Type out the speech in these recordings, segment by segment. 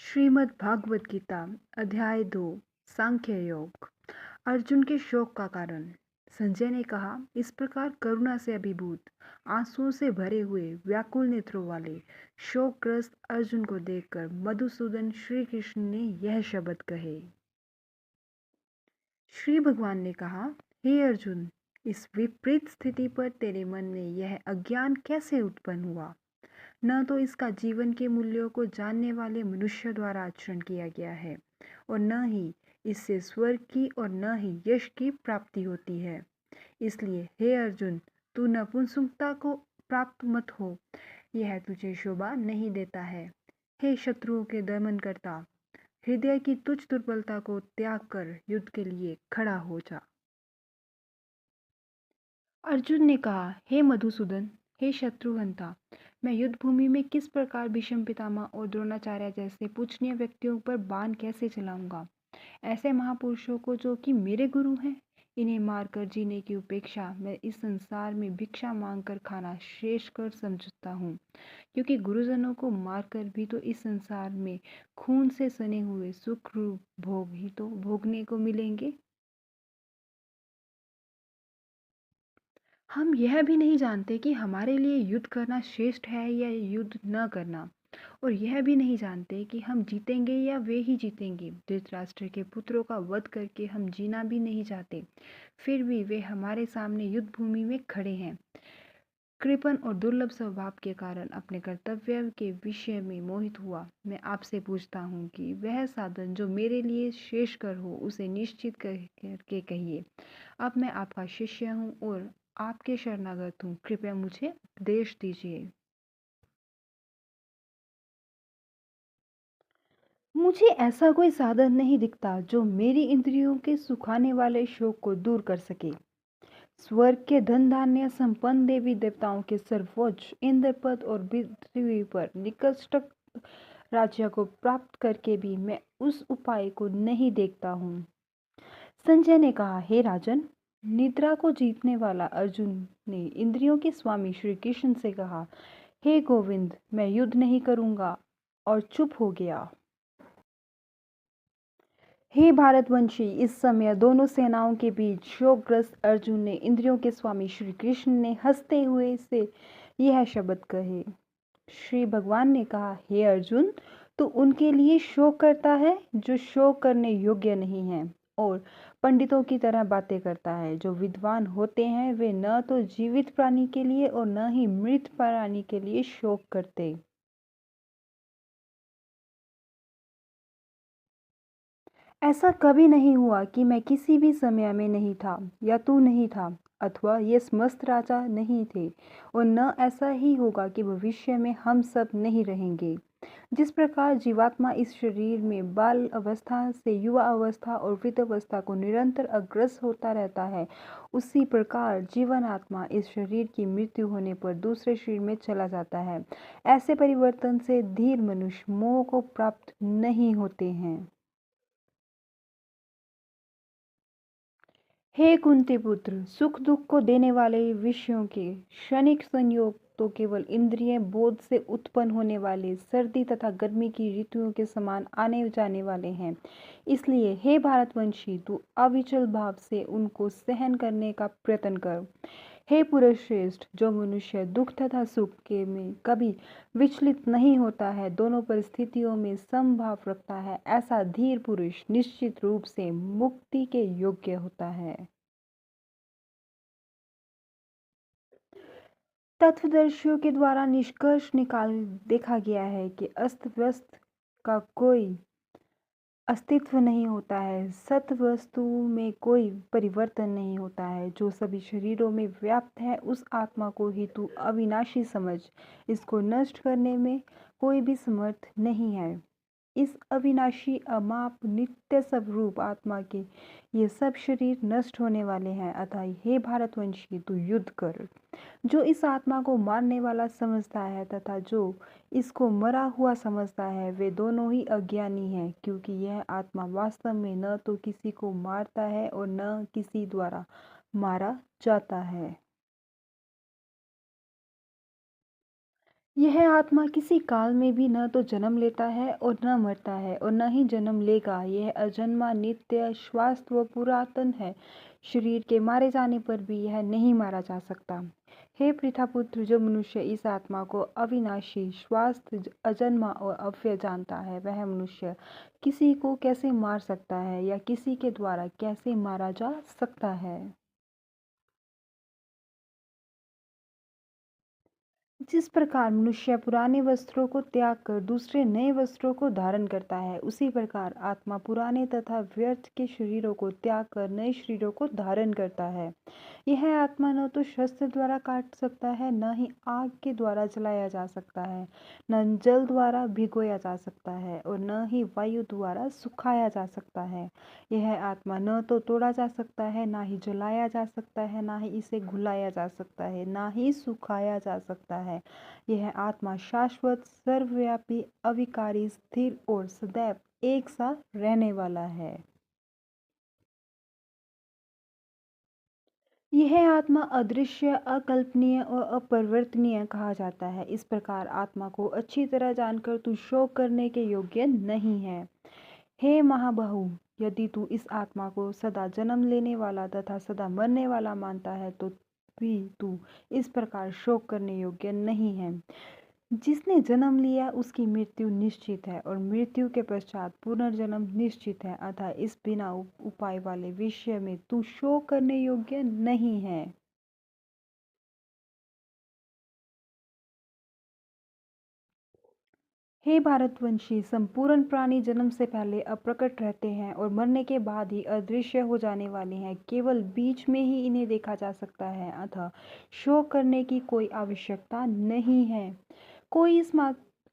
श्रीमद् भागवत गीता अध्याय 2 सांख्य योग। अर्जुन के शोक का कारण। संजय ने कहा, इस प्रकार करुणा से अभिभूत, आंसुओं से भरे हुए, व्याकुल नेत्रों वाले, शोकग्रस्त अर्जुन को देखकर मधुसूदन श्री कृष्ण ने यह शब्द कहे। श्री भगवान ने कहा, हे अर्जुन, इस विपरीत स्थिति पर तेरे मन में यह अज्ञान कैसे उत्पन्न हुआ? न तो इसका जीवन के मूल्यों को जानने वाले मनुष्य द्वारा आचरण किया गया है और न ही इससे स्वर्ग की और न ही यश की प्राप्ति होती है। इसलिए हे अर्जुन, तू नपुंसकता को प्राप्त मत हो, यह तुझे शोभा नहीं देता है। हे शत्रुओं के दमन करता, हृदय की तुच्छ दुर्बलता को त्याग कर युद्ध के लिए खड़ा हो जा। अर्जुन ने कहा, हे मधुसूदन, हे शत्रुघ्नता, मैं युद्ध भूमि में किस प्रकार भीष्म पितामह और द्रोणाचार्य जैसे पूजनीय व्यक्तियों पर बाण कैसे चलाऊंगा? ऐसे महापुरुषों को जो कि मेरे गुरु हैं, इन्हें मारकर जीने की उपेक्षा मैं इस संसार में भिक्षा मांगकर खाना श्रेष्ठ कर समझता हूँ, क्योंकि गुरुजनों को मारकर भी तो इस संसार में खून से सने हुए सुख रूप भोग ही तो भोगने को मिलेंगे। हम यह भी नहीं जानते कि हमारे लिए युद्ध करना श्रेष्ठ है या युद्ध न करना, और यह भी नहीं जानते कि हम जीतेंगे या वे ही जीतेंगे। धृतराष्ट्र के पुत्रों का वध करके हम जीना भी नहीं चाहते, फिर भी वे हमारे सामने युद्ध भूमि में खड़े हैं। कृपण और दुर्लभ स्वभाव के कारण अपने कर्तव्य के विषय में मोहित हुआ मैं आपसे पूछता हूँ कि वह साधन जो मेरे लिए श्रेष्ठकर हो उसे निश्चित करके कहिए। अब मैं आपका शिष्य हूँ और आपके शरणागत हूँ, कृपया मुझे उपदेश दीजिए। मुझे ऐसा कोई साधन नहीं दिखता जो मेरी इंद्रियों के सुखाने वाले शोक को दूर कर सके। स्वर्ग के धन धान्य संपन्न देवी देवताओं के सर्वोच्च इंद्रपद और पृथ्वी पर निकृष्ट राज्य को प्राप्त करके भी मैं उस उपाय को नहीं देखता हूँ। संजय ने कहा, हे राजन, निद्रा को जीतने वाला अर्जुन ने इंद्रियों के स्वामी श्री कृष्ण से कहा, हे गोविंद, मैं युद्ध नहीं करूंगा, और चुप हो गया। हे भारतवंशी, इस समय दोनों सेनाओं के बीच शोकग्रस्त अर्जुन ने इंद्रियों के स्वामी श्री कृष्ण ने हंसते हुए से यह शब्द कहे। श्री भगवान ने कहा, हे अर्जुन, तू उनके लिए शोक करता है जो शोक करने योग्य नहीं है, और पंडितों की तरह बातें करता है। जो विद्वान होते हैं वे न तो जीवित प्राणी के लिए और न ही मृत प्राणी के लिए शोक करते। ऐसा कभी नहीं हुआ कि मैं किसी भी समय में नहीं था या तू नहीं था, अथवा ये समस्त राजा नहीं थे, और न ऐसा ही होगा कि भविष्य में हम सब नहीं रहेंगे। जिस प्रकार जीवात्मा इस शरीर में बाल अवस्था से युवा अवस्था और वृद्ध अवस्था को निरंतर अग्रसर होता रहता है, उसी प्रकार जीवन आत्मा इस शरीर की मृत्यु होने पर दूसरे शरीर में चला जाता है। ऐसे परिवर्तन से धीर मनुष्य मोह को प्राप्त नहीं होते हैं। हे कुंती पुत्र, सुख दुख को देने वाले विषयों के क्षणिक संयोग तो केवल इंद्रिय बोध से उत्पन्न होने वाले सर्दी तथा गर्मी की ऋतुओं के समान आने जाने वाले हैं। इसलिए हे भारतवंशी, तू अविचल भाव से उनको सहन करने का प्रयत्न कर। हे पुरुष श्रेष्ठ, जो मनुष्य दुख तथा सुख के में कभी विचलित नहीं होता है, दोनों परिस्थितियों में समभाव रखता है, ऐसा धीर पुरुष निश्चित रूप से मुक्ति के योग्य होता है। तत्वदर्शियों के द्वारा निष्कर्ष निकाल देखा गया है कि अस्त व्यस्त का कोई अस्तित्व नहीं होता है। सत वस्तु में कोई परिवर्तन नहीं होता है। जो सभी शरीरों में व्याप्त है, उस आत्मा को ही तू अविनाशी समझ। इसको नष्ट करने में कोई भी समर्थ नहीं है। इस अविनाशी अमाप नित्य स्वरूप आत्मा के ये सब शरीर नष्ट होने वाले हैं, अतः हे भारतवंशी, तू युद्ध कर। जो इस आत्मा को मारने वाला समझता है तथा जो इसको मरा हुआ समझता है, वे दोनों ही अज्ञानी हैं, क्योंकि यह आत्मा वास्तव में न तो किसी को मारता है और न किसी द्वारा मारा जाता है। यह आत्मा किसी काल में भी न तो जन्म लेता है और न मरता है और न ही जन्म लेगा। यह अजन्मा, नित्य, शाश्वत व पुरातन है। शरीर के मारे जाने पर भी यह नहीं मारा जा सकता। हे पृथापुत्र, जो मनुष्य इस आत्मा को अविनाशी, शाश्वत, अजन्मा और अव्यय जानता है, वह मनुष्य किसी को कैसे मार सकता है या किसी के द्वारा कैसे मारा जा सकता है। जिस प्रकार मनुष्य पुराने वस्त्रों को त्याग कर दूसरे नए वस्त्रों को धारण करता है, उसी प्रकार आत्मा पुराने तथा व्यर्थ के शरीरों को त्याग कर नए शरीरों को धारण करता है। यह आत्मा न तो शस्त्र द्वारा काट सकता है, न ही आग के द्वारा जलाया जा सकता है, न जल द्वारा भिगोया जा सकता है और न ही वायु द्वारा सुखाया जा सकता है। यह आत्मा न तो तोड़ा जा सकता है, ना ही जलाया जा सकता है, ना ही इसे घुलाया जा सकता है, ना ही सुखाया जा सकता है। यह आत्मा शाश्वत, सर्वव्यापी, अविकारी, स्थिर और सदैव एक सा रहने वाला है। यह आत्मा अदृश्य, अकल्पनीय और अपरिवर्तनीय कहा जाता है। इस प्रकार आत्मा को अच्छी तरह जानकर तू शोक करने के योग्य नहीं है। हे महाबाहु, यदि तू इस आत्मा को सदा जन्म लेने वाला तथा सदा मरने वाला मानता है, तो भी तू इस प्रकार शोक करने योग्य नहीं है। जिसने जन्म लिया उसकी मृत्यु निश्चित है और मृत्यु के पश्चात पुनर्जन्म निश्चित है। अतः इस बिना उपाय वाले विषय में तू शोक करने योग्य नहीं है। हे भारतवंशी, संपूर्ण प्राणी जन्म से पहले अप्रकट रहते हैं और मरने के बाद ही अदृश्य हो जाने वाले हैं। केवल बीच में ही इन्हें देखा जा सकता है। अतः शोक करने की कोई आवश्यकता नहीं है। कोई इस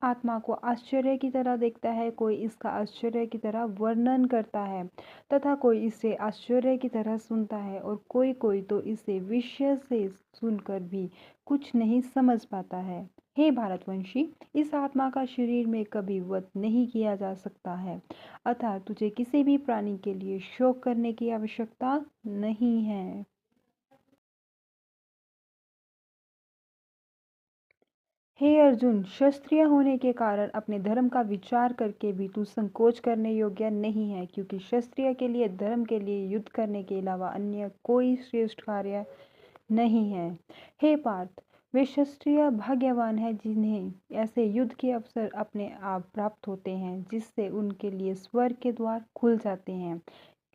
आत्मा को आश्चर्य की तरह देखता है, कोई इसका आश्चर्य की तरह वर्णन करता है तथा कोई इसे आश्चर्य की तरह सुनता है और कोई कोई तो इसे विषय से सुनकर भी कुछ नहीं समझ पाता है। हे भारतवंशी, इस आत्मा का शरीर में कभी वध नहीं किया जा सकता है। अतः तुझे किसी भी प्राणी के लिए शोक करने की आवश्यकता नहीं है। हे अर्जुन, क्षत्रिय होने के कारण अपने धर्म का विचार करके भी तू संकोच करने योग्य नहीं है, क्योंकि क्षत्रिय के लिए धर्म के लिए युद्ध करने के अलावा अन्य कोई श्रेष्ठ कार्य नहीं है। हे पार्थ, वे क्षत्रिय भाग्यवान हैं जिन्हें ऐसे युद्ध के अवसर अपने आप प्राप्त होते हैं, जिससे उनके लिए स्वर्ग के द्वार खुल जाते हैं।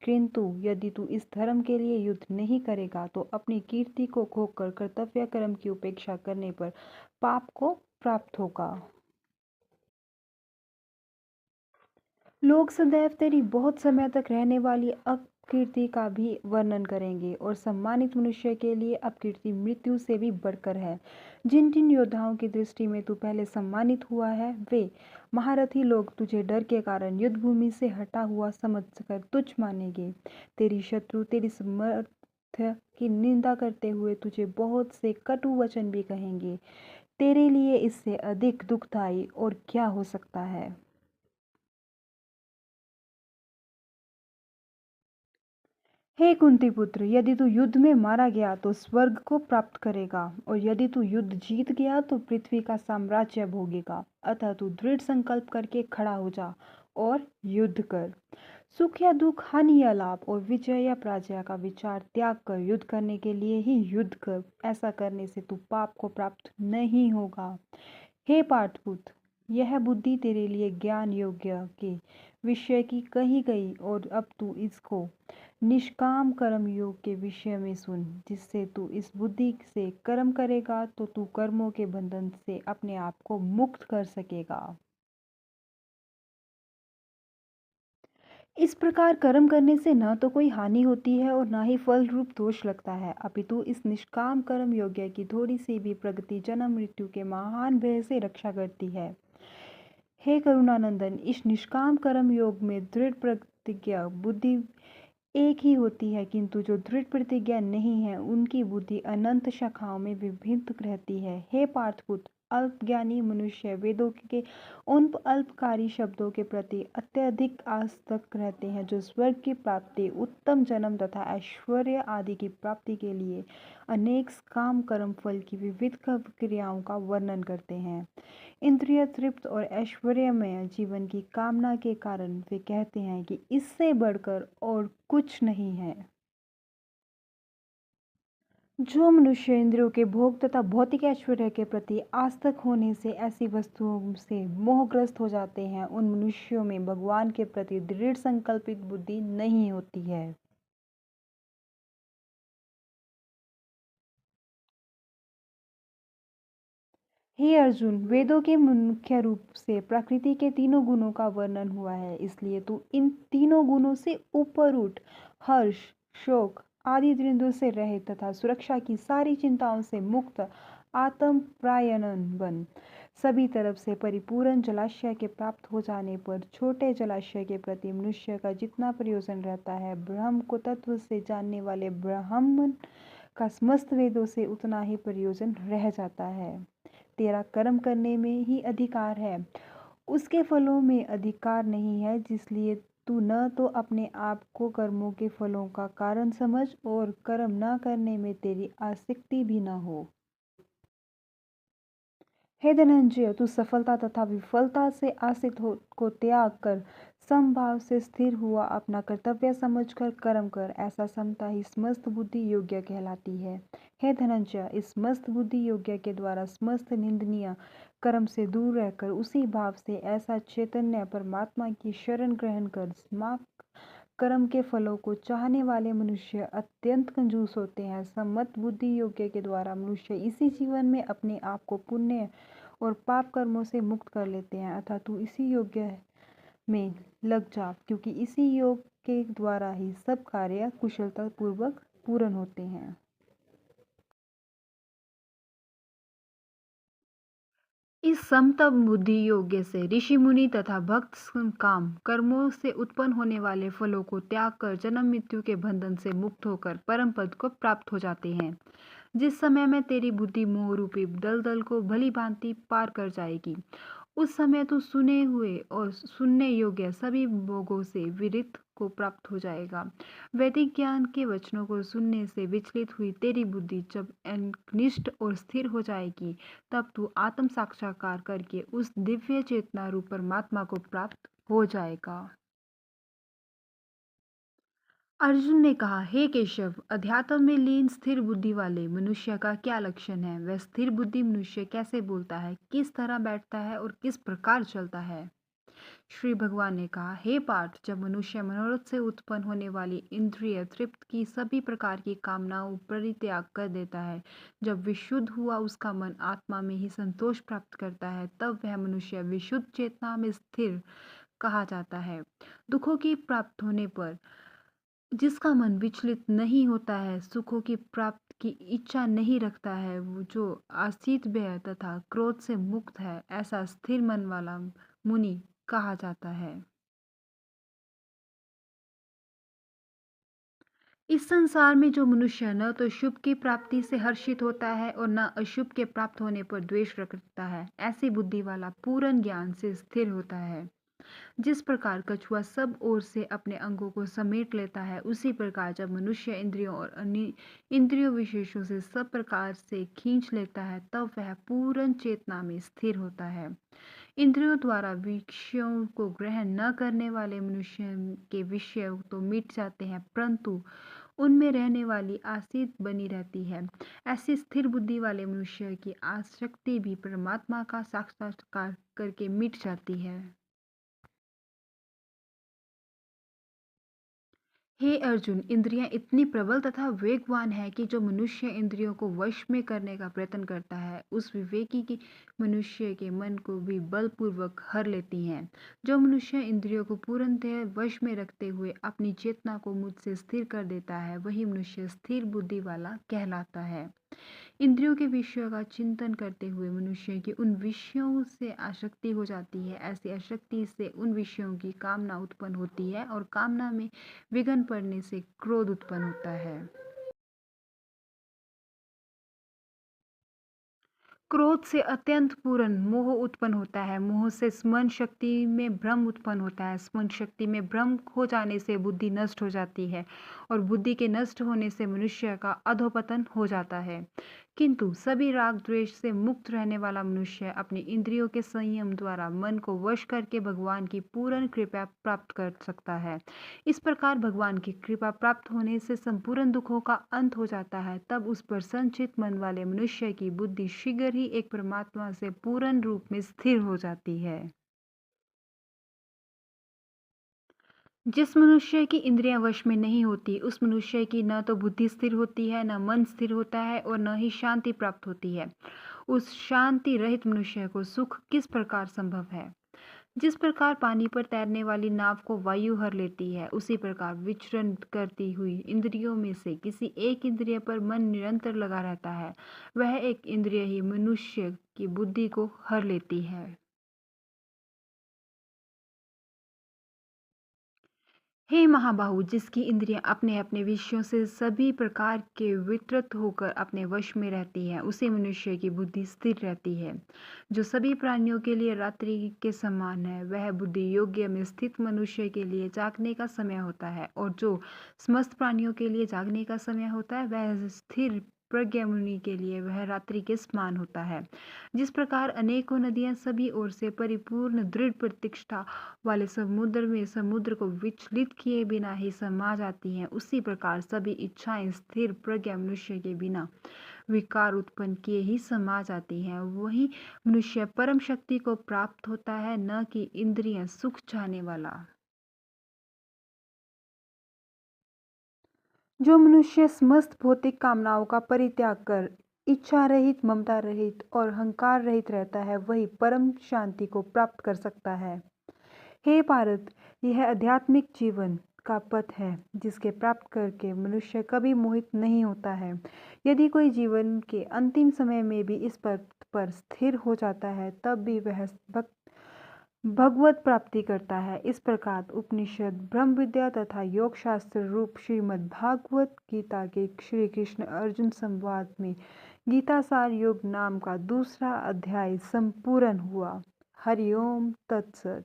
किंतु यदि तू इस धर्म के लिए युद्ध नहीं करेगा, तो अपनी कीर्ति को खोकर कर्तव्य कर्म की उपेक्षा करने पर पाप को प्राप्त होगा। लोग सदैव तेरी बहुत समय तक रहने वाली अपकीर्ति का भी वर्णन करेंगे और सम्मानित मनुष्य के लिए अपकीर्ति मृत्यु से भी बढ़कर है। जिन जिन योद्धाओं की दृष्टि में तू पहले सम्मानित हुआ है, वे महारथी लोग तुझे डर के कारण युद्ध भूमि से हटा हुआ समझकर तुच्छ मानेंगे। तेरी शत्रु तेरी समर्थ की निंदा करते हुए तुझे बहुत से कटु वचन भी कहेंगे। तेरे लिए इससे अधिक दुखदाई और क्या हो सकता है। हे कुंती पुत्र, यदि तू युद्ध में मारा गया तो स्वर्ग को प्राप्त करेगा और यदि तू युद्ध जीत गया तो पृथ्वी का साम्राज्य भोगेगा। अतः तू दृढ़ संकल्प करके खड़ा हो जा और युद्ध कर। सुख या दुख, हानि या लाभ और विजय या पराजय का विचार त्याग कर युद्ध करने के लिए ही युद्ध कर। ऐसा करने से तू पाप को प्राप्त नहीं होगा। हे पार्थपुत्र, यह बुद्धि तेरे लिए ज्ञान योग्य के विषय की कही गई और अब तू इसको निष्काम कर्म योग के विषय में सुन, जिससे तू इस बुद्धि से कर्म करेगा तो तू कर्मों के बंधन से अपने आप को मुक्त कर सकेगा। इस प्रकार कर्म करने से न तो कोई हानि होती है और न ही फल रूप दोष लगता है, अपितु इस निष्काम कर्म योग्य की थोड़ी सी भी प्रगति जन्म मृत्यु के महान भय से रक्षा करती है। हे करुणानंदन, इस निष्काम कर्म योग में दृढ़ प्रतिज्ञा बुद्धि एक ही होती है, किंतु जो दृढ़ प्रतिज्ञा नहीं है उनकी बुद्धि अनंत शाखाओं में विभिन्न रहती है। हे पार्थपुत्र, अल्पज्ञानी मनुष्य वेदों के उन अल्पकारी शब्दों के प्रति अत्यधिक आसक्त रहते हैं जो स्वर्ग की प्राप्ति, उत्तम जन्म तथा ऐश्वर्य आदि की प्राप्ति के लिए अनेक काम कर्म फल की विविध क्रियाओं का वर्णन करते हैं। इंद्रिय तृप्त और ऐश्वर्यमय जीवन की कामना के कारण वे कहते हैं कि इससे बढ़कर और कुछ नहीं है। जो मनुष्य इंद्रियों के भोग तथा भौतिक ऐश्वर्य के प्रति आसक्त होने से ऐसी वस्तुओं से मोहग्रस्त हो जाते हैं, उन मनुष्यों में भगवान के प्रति दृढ़ संकल्पित बुद्धि नहीं होती है। हे अर्जुन, वेदों के मुख्य रूप से प्रकृति के तीनों गुणों का वर्णन हुआ है, इसलिए तू इन तीनों गुणों से ऊपर उठ। हर्ष, शोक आदि द्वंद्वों से रहित तथा सुरक्षा की सारी चिंताओं से मुक्त आत्म प्रायणन बन। सभी तरफ से परिपूर्ण जलाशय के प्राप्त हो जाने पर छोटे जलाशय के प्रति मनुष्य का जितना प्रयोजन रहता है, ब्रह्म को तत्व से जानने वाले ब्राह्मण का समस्त वेदों से उतना ही प्रयोजन रह जाता है। तेरा कर्म करने में ही अधिकार है, उसके फलों में अधिकार नहीं है, जिसलिए तू न तो अपने आप को कर्मों के फलों का कारण समझ और कर्म न करने में तेरी आसक्ति भी न हो। हे धनंजय, तू सफलता तथा विफलता से आसक्त हो को त्याग कर समभाव से स्थिर हुआ अपना कर्तव्य समझकर कर्म कर। ऐसा समता ही समस्त बुद्धि योग्य कहलाती है। हे धनंजय, इस समस्त बुद्धि योग्य के द्वारा समस्त निंदनीय कर्म से दूर रहकर उसी भाव से ऐसा चैतन्य परमात्मा की शरण ग्रहण कर समाप्त कर्म के फलों को चाहने वाले मनुष्य अत्यंत कंजूस होते हैं। सम्मत बुद्धि योग्य के द्वारा मनुष्य इसी जीवन में अपने आप को पुण्य और पाप कर्मों से मुक्त कर लेते हैं, अतः तू इसी योग्य में लग जा, क्योंकि इसी योग के द्वारा ही सब कार्य कुशलता पूर्वक पूर्ण होते हैं। इस समतप बुद्धि योग्य से ऋषि मुनि तथा भक्त काम कर्मों से उत्पन्न होने वाले फलों को त्याग कर जन्म मृत्यु के बंधन से मुक्त होकर परम पद को प्राप्त हो जाते हैं। जिस समय में तेरी बुद्धि मोह रूपी दलदल को भली भांति पार कर जाएगी, उस समय तू सुने हुए और सुनने योग्य सभी भोगों से विरत को प्राप्त हो जाएगा। वैदिक ज्ञान के वचनों को सुनने से विचलित हुई तेरी बुद्धि जब एकनिष्ठ और स्थिर हो जाएगी, तब तू आत्म साक्षात्कार करके उस दिव्य चेतना रूप परमात्मा को प्राप्त हो जाएगा। अर्जुन ने कहा, हे केशव, अध्यात्म में लीन स्थिर बुद्धि वाले मनुष्य का क्या लक्षण है? वह स्थिर बुद्धि मनुष्य कैसे बोलता है, किस तरह बैठता है और किस प्रकार चलता है? श्री भगवान ने कहा, हे पार्थ, जब मनुष्य मनोरथ से उत्पन्न होने वाली इंद्रिय तृप्त की सभी प्रकार की कामनाओं परित्याग कर देता है, जब विशुद्ध हुआ उसका मन आत्मा में ही संतोष प्राप्त करता है, तब वह मनुष्य विशुद्ध चेतना में स्थिर कहा जाता है। दुखों की प्राप्त होने पर जिसका मन विचलित नहीं होता है, सुखों की प्राप्ति की इच्छा नहीं रखता है, वो जो आसीत भय तथा क्रोध से मुक्त है, ऐसा स्थिर मन वाला मुनि कहा जाता है। इस संसार में जो मनुष्य न तो शुभ की प्राप्ति से हर्षित होता है और न अशुभ के प्राप्त होने पर द्वेष रखता है, ऐसी बुद्धि वाला पूर्ण ज्ञान से स्थिर होता है। जिस प्रकार कछुआ सब ओर से अपने अंगों को समेट लेता है, उसी प्रकार जब मनुष्य इंद्रियों और अन्य इंद्रियों विशेषों से सब प्रकार से खींच लेता है, तब वह पूर्ण चेतना में स्थिर होता है। इंद्रियों द्वारा विषयों को ग्रहण न करने वाले मनुष्य के विषय तो मिट जाते हैं, परंतु उनमें रहने वाली आसक्ति बनी रहती है। ऐसी स्थिर बुद्धि वाले मनुष्य की आसक्ति भी परमात्मा का साक्षात्कार करके मिट जाती है। हे अर्जुन, इंद्रियां इतनी प्रबल तथा वेगवान है कि जो मनुष्य इंद्रियों को वश में करने का प्रयत्न करता है, उस विवेकी की मनुष्य के मन को भी बलपूर्वक हर लेती हैं। जो मनुष्य इंद्रियों को पूर्णतः वश में रखते हुए अपनी चेतना को मुझसे स्थिर कर देता है, वही मनुष्य स्थिर बुद्धि वाला कहलाता है। इंद्रियों के विषयों का चिंतन करते हुए मनुष्य की उन विषयों से आसक्ति हो जाती है। ऐसी आसक्ति से उन विषयों की कामना उत्पन्न होती है और कामना में विघ्न पड़ने से क्रोध उत्पन्न होता है। क्रोध से अत्यंत पूर्ण मोह उत्पन्न होता है। मोह से स्मरण शक्ति में भ्रम उत्पन्न होता है। स्मरण शक्ति में भ्रम हो जाने से बुद्धि नष्ट हो जाती है और बुद्धि के नष्ट होने से मनुष्य का अधोपतन हो जाता है। किंतु सभी राग द्वेष से मुक्त रहने वाला मनुष्य अपनी इंद्रियों के संयम द्वारा मन को वश करके भगवान की पूर्ण कृपा प्राप्त कर सकता है। इस प्रकार भगवान की कृपा प्राप्त होने से संपूर्ण दुखों का अंत हो जाता है। तब उस पर संचित मन वाले मनुष्य की बुद्धि शीघ्र ही एक परमात्मा से पूर्ण रूप में स्थिर हो जाती है। जिस मनुष्य की इंद्रियां वश में नहीं होती, उस मनुष्य की न तो बुद्धि स्थिर होती है, न मन स्थिर होता है और न ही शांति प्राप्त होती है। उस शांति रहित मनुष्य को सुख किस प्रकार संभव है? जिस प्रकार पानी पर तैरने वाली नाव को वायु हर लेती है, उसी प्रकार विचरण करती हुई इंद्रियों में से किसी एक इंद्रिय पर मन निरंतर लगा रहता है। वह एक इंद्रिय ही मनुष्य की बुद्धि को हर लेती है। हे महाबाहु, जिसकी इंद्रियां अपने अपने विषयों से सभी प्रकार के वितृत होकर अपने वश में रहती है, उसी मनुष्य की बुद्धि स्थिर रहती है। जो सभी प्राणियों के लिए रात्रि के समान है, वह बुद्धि योग्य में स्थित मनुष्य के लिए जागने का समय होता है, और जो समस्त प्राणियों के लिए जागने का समय होता है, वह स्थिर प्रज्ञा मुनि के लिए वह रात्रि के समान होता है। जिस प्रकार अनेकों नदियां सभी ओर से परिपूर्ण दृढ़ प्रतिष्ठा वाले समुद्र में समुद्र को विचलित किए बिना ही समा जाती हैं, उसी प्रकार सभी इच्छाएं स्थिर प्रज्ञा मनुष्य के बिना विकार उत्पन्न किए ही समा जाती हैं। वही मनुष्य परम शक्ति को प्राप्त होता है, न कि इंद्रियां सुख चाहने वाला। जो मनुष्य समस्त भौतिक कामनाओं का परित्याग कर इच्छा रहित, ममता रहित और अहंकार रहित रहता है, वही परम शांति को प्राप्त कर सकता है। हे पार्थ, यह आध्यात्मिक जीवन का पथ है, जिसके प्राप्त करके मनुष्य कभी मोहित नहीं होता है। यदि कोई जीवन के अंतिम समय में भी इस पथ पर स्थिर हो जाता है, तब भी वह भगवत प्राप्ति करता है। इस प्रकार उपनिषद, ब्रह्म विद्या तथा योग शास्त्र रूप श्रीमद् भागवत गीता के श्री कृष्ण अर्जुन संवाद में गीतासार योग नाम का दूसरा अध्याय संपूर्ण हुआ। हरिओम तत्सत।